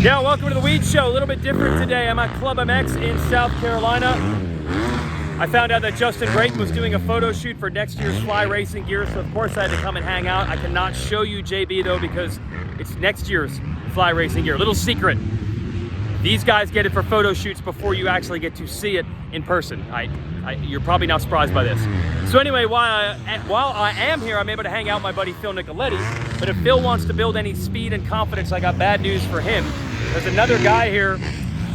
Yeah, welcome to the Weege Show. A little bit different today. I'm at ClubMX in South Carolina. I found out that Justin Brayton was doing a photo shoot for next year's fly racing gear, so of course I had to come and hang out. I cannot show you JB though because it's next year's fly racing gear. Little secret. These guys get it for photo shoots before you actually get to see it in person. You're probably not surprised by this. So anyway, while I am here, I'm able to hang out with my buddy Phil Nicoletti. But if Phil wants to build any speed and confidence, I got bad news for him. There's another guy here.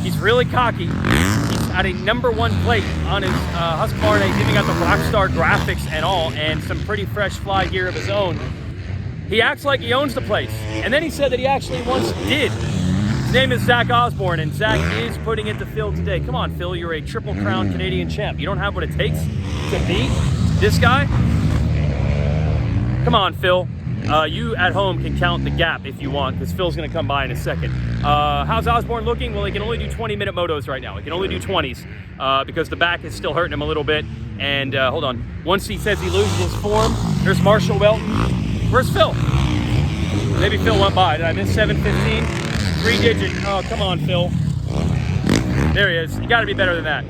He's really cocky. He's at a #1 plate on his Husqvarna. He's even got the Rockstar graphics and all, and some pretty fresh fly gear of his own. He acts like he owns the place. And then he said that he actually once did. His name is Zach Osborne, and Zach is putting it to Phil today. Come on, Phil, you're a Triple Crown Canadian champ. You don't have what it takes to beat this guy? Come on, Phil. You at home can count the gap if you want, because Phil's going to come by in a second. How's Osborne looking? Well, he can only do 20-minute motos right now. He can only do 20s because the back is still hurting him a little bit. And hold on. Once he says he loses his form, there's Marshall Welton. Where's Phil? Maybe Phil went by. Did I miss 7:15? 3-digit. Oh, come on, Phil. There he is. You got to be better than that.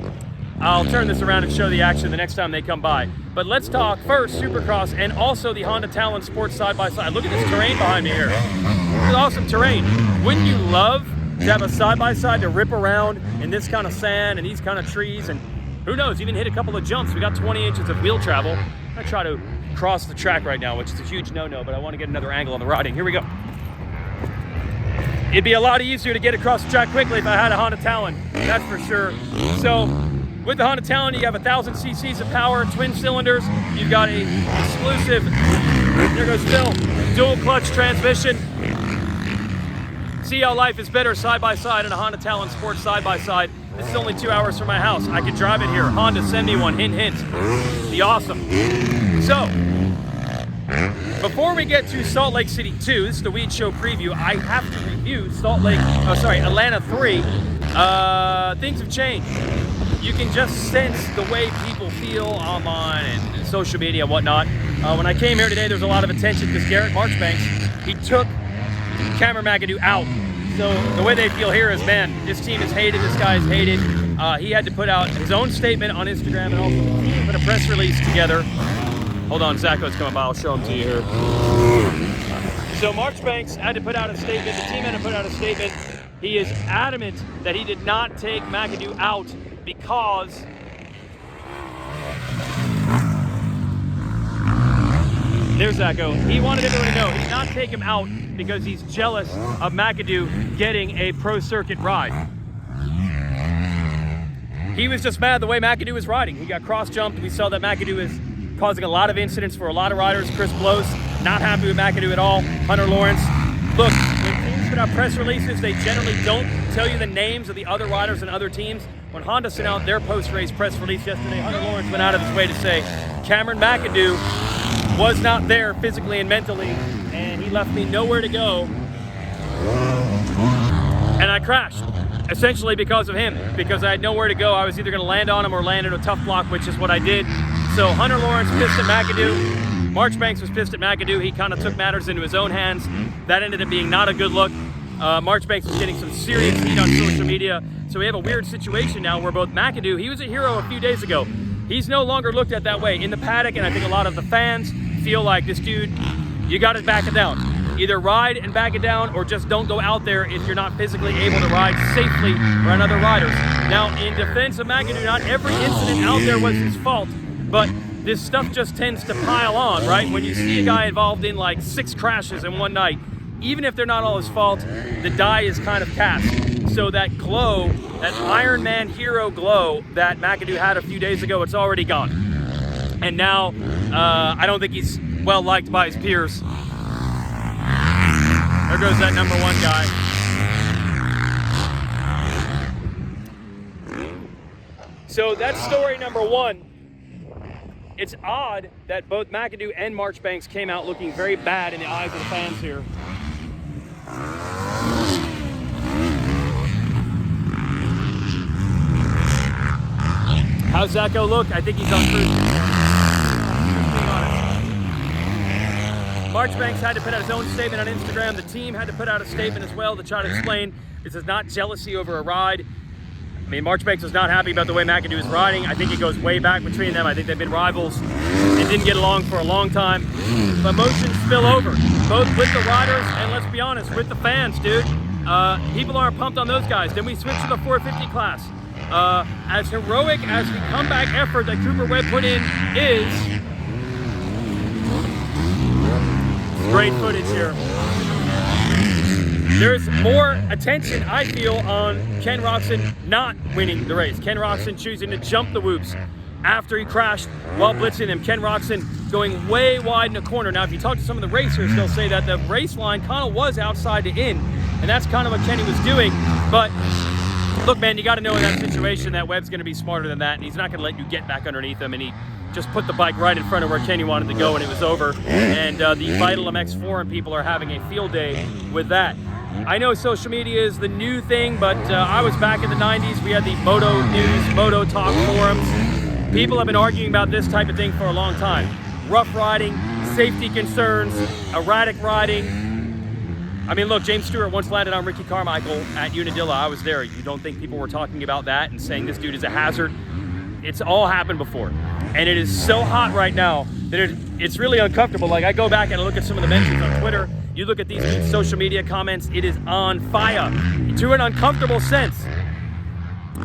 I'll turn this around and show the action the next time they come by. But let's talk first Supercross and also the Honda Talon Sport Side by Side. Look at this terrain behind me here. This is awesome terrain. Wouldn't you love to have a side-by-side to rip around in this kind of sand and these kind of trees, and who knows, even hit a couple of jumps. We got 20 inches of wheel travel. I'm gonna try to cross the track right now, which is a huge no-no, but I want to get another angle on the riding. Here we go. It'd be a lot easier to get across the track quickly if I had a Honda Talon, that's for sure. So with the Honda Talon, you have 1,000 cc's of power, twin cylinders. You've got a exclusive, there goes Phil, dual clutch transmission. See how life is better side by side in a Honda Talon Sport side by side. This is only 2 hours from my house. I could drive it here. Honda, send me one, hint, hint. Be awesome. So, before we get to Salt Lake City 2, this is the Weege Show preview, I have to review Atlanta 3. Things have changed. You can just sense the way people feel online and social media and whatnot. When I came here today, there was a lot of attention because Garrett Marchbanks, he took Cameron McAdoo out. So the way they feel here is, man, this team is hated, this guy is hated. He had to put out his own statement on Instagram and also put a press release together. Hold on, Zacho's coming by, I'll show him to you here. So Marchbanks had to put out a statement, the team had to put out a statement. He is adamant that he did not take McAdoo out because there's Zacho. He wanted everyone to know he did not take him out because he's jealous of McAdoo getting a pro circuit ride. He was just mad the way McAdoo was riding. He got cross-jumped. We saw that McAdoo is causing a lot of incidents for a lot of riders. Chris Blows, not happy with McAdoo at all. Hunter Lawrence. Look, when teams put out press releases, they generally don't tell you the names of the other riders and other teams. When Honda sent out their post-race press release yesterday, Hunter Lawrence went out of his way to say, Cameron McAdoo was not there physically and mentally, and he left me nowhere to go. And I crashed, essentially because of him, because I had nowhere to go. I was either gonna land on him or land in a tough block, which is what I did. So Hunter Lawrence pissed at McAdoo. Marchbanks was pissed at McAdoo. He kind of took matters into his own hands. That ended up being not a good look. Marchbanks was getting some serious heat on social media. So we have a weird situation now where both McAdoo, he was a hero a few days ago. He's no longer looked at that way in the paddock, and I think a lot of the fans feel like this dude, you gotta back it down. Either ride and back it down or just don't go out there if you're not physically able to ride safely around other riders. Now, in defense of McAdoo, not every incident out there was his fault, but this stuff just tends to pile on, right? When you see a guy involved in like 6 crashes in one night, even if they're not all his fault, the die is kind of cast. So that glow, that Iron Man hero glow that McAdoo had a few days ago, it's already gone. And now, I don't think he's well liked by his peers. There goes that #1 guy. So that's story #1. It's odd that both McAdoo and Marchbanks came out looking very bad in the eyes of the fans here. How's Zacho look? I think he's on cruise. Marchbanks had to put out his own statement on Instagram. The team had to put out a statement as well to try to explain this is not jealousy over a ride. I mean, Marchbanks was not happy about the way McAdoo is riding. I think it goes way back between them. I think they've been rivals and didn't get along for a long time. But emotions spill over, both with the riders and, let's be honest, with the fans, dude. People aren't pumped on those guys. Then we switch to the 450 class. As heroic as the comeback effort that Cooper Webb put in is, great footage here. There's more attention, I feel, on Ken Roczen not winning the race. Ken Roczen choosing to jump the whoops after he crashed while blitzing them. Ken Roczen going way wide in the corner. Now, if you talk to some of the racers, they'll say that the race line kind of was outside to in, and that's kind of what Kenny was doing. But look, man, you got to know in that situation that Webb's going to be smarter than that, and he's not going to let you get back underneath him, and he just put the bike right in front of where Kenny wanted to go, and it was over. And the Vital MX forum people are having a field day with that. I know social media is the new thing, but I was back in the 90s. We had the Moto News, Moto Talk forums. People have been arguing about this type of thing for a long time. Rough riding, safety concerns, erratic riding. I mean, look, James Stewart once landed on Ricky Carmichael at Unadilla. I was there. You don't think people were talking about that and saying this dude is a hazard? It's all happened before. And it is so hot right now that it's really uncomfortable. Like, I go back and I look at some of the mentions on Twitter. You look at these social media comments, it is on fire to an uncomfortable sense.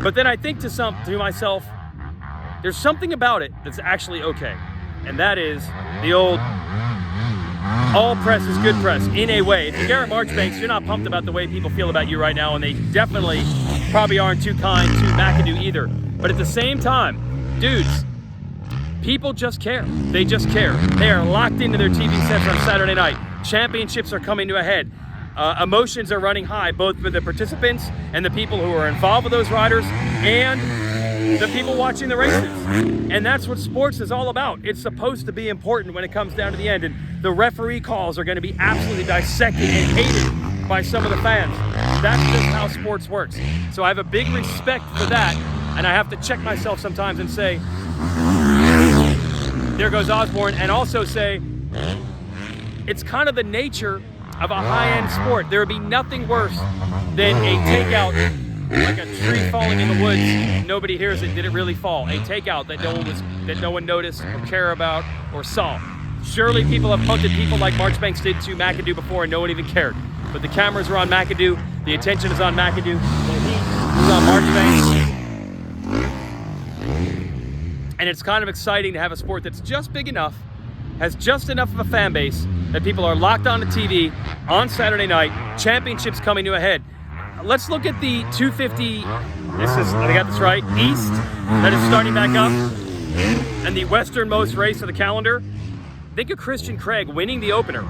But then I think to myself, there's something about it that's actually okay. And that is the old all press is good press, in a way. If you're Garrett Marchbanks, you're not pumped about the way people feel about you right now, and they definitely probably aren't too kind to McAdoo either. But at the same time, dudes, people just care. They just care. They are locked into their TV sets on Saturday night. Championships are coming to a head. Emotions are running high, both for the participants and the people who are involved with those riders and the people watching the races. And that's what sports is all about. It's supposed to be important when it comes down to the end. And the referee calls are going to be absolutely dissected and hated by some of the fans. That's just how sports works. So I have a big respect for that. And I have to check myself sometimes and say, there goes Osborne, and also say, it's kind of the nature of a high-end sport. There would be nothing worse than a takeout, like a tree falling in the woods. Nobody hears it. Did it really fall? A takeout that no one noticed or care about or saw. Surely people have punted people like Marchbanks did to McAdoo before, and no one even cared. But the cameras are on McAdoo. The attention is on McAdoo. The heat is on Marchbanks. And it's kind of exciting to have a sport that's just big enough, has just enough of a fan base that people are locked on the TV on Saturday night. Championships coming to a head. Let's look at the 250, I got this right, East, that is starting back up, and the westernmost race of the calendar. Think of Christian Craig winning the opener,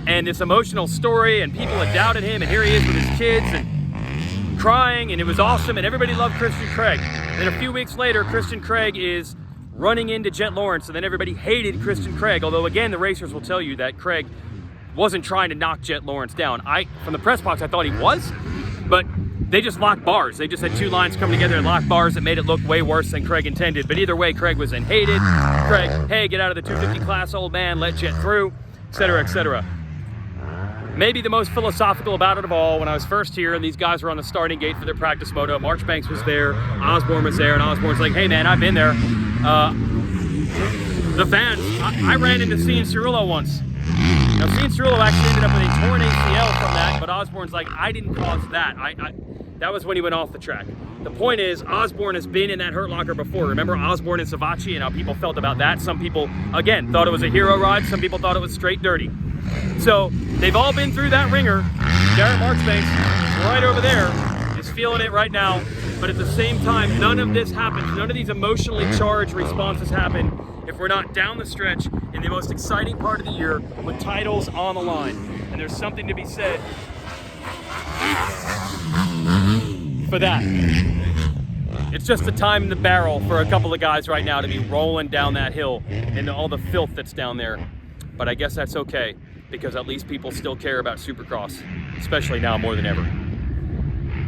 and this emotional story, and people had doubted him, and here he is with his kids, and crying, and it was awesome, and everybody loved Christian Craig. Then a few weeks later, Christian Craig is running into Jet Lawrence, and then everybody hated Christian Craig, although again, the racers will tell you that Craig wasn't trying to knock Jet Lawrence down. From the press box, I thought he was, but they just locked bars. They just had two lines come together and lock bars that made it look way worse than Craig intended. But either way, Craig was then hated. Craig, hey, get out of the 250 class, old man, let Jet through, etc., etc. Maybe the most philosophical about it of all, when I was first here and these guys were on the starting gate for their practice moto, Marchbanks was there, Osborne was there, and Osborne's like, hey man, I've been there. The fans, I ran into Cian Cirillo once. Now, Cian Cirillo actually ended up with a torn ACL from that, but Osborne's like, I didn't cause that. That was when he went off the track. The point is, Osborne has been in that hurt locker before. Remember Osborne and Savacci and how people felt about that? Some people, again, thought it was a hero ride. Some people thought it was straight dirty. So they've all been through that ringer. Garrett Marchbanks, right over there, is feeling it right now. But at the same time, none of this happens. None of these emotionally charged responses happen if we're not down the stretch in the most exciting part of the year with titles on the line. And there's something to be said for that. It's just the time in the barrel for a couple of guys right now to be rolling down that hill and all the filth that's down there. But I guess that's okay, because at least people still care about Supercross, especially now more than ever.